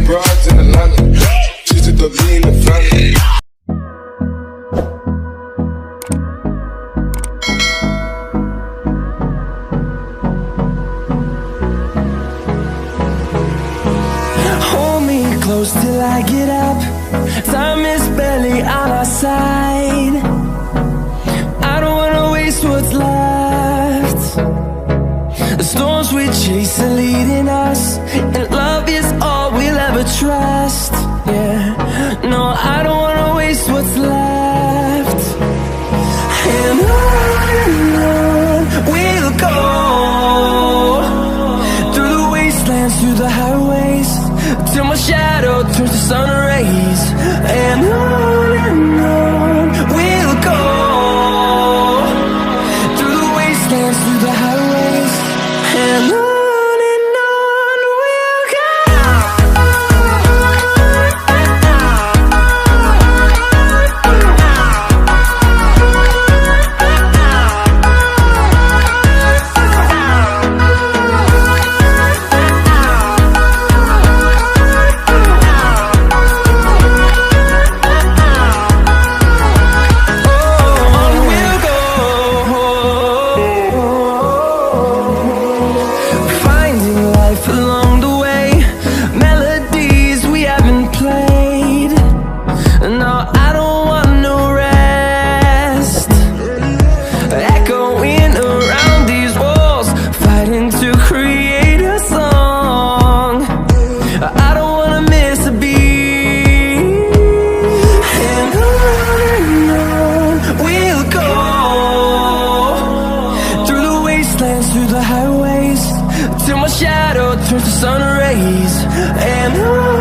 broads in Atlanta. Just to the lean the family. Hold me close till I get up. Time is barely on our side. I don't wanna waste what's left. The storms we chase are leading us, and love is all we'll ever trust. Yeah, no, I don't wanna waste what's left. And on we'll go, through the wastelands, through the highways, till my shadow turns to sun rays. And on we'll go, through the wastelands, through the highways, and on we'll go. Along the way, melodies we haven't played. No, I don't want no rest. Echoing around these walls, fighting to create a song. I don't wanna miss a beat. And on we'll go, through the wastelands, through the highways, till my shadow turns to sun rays. And on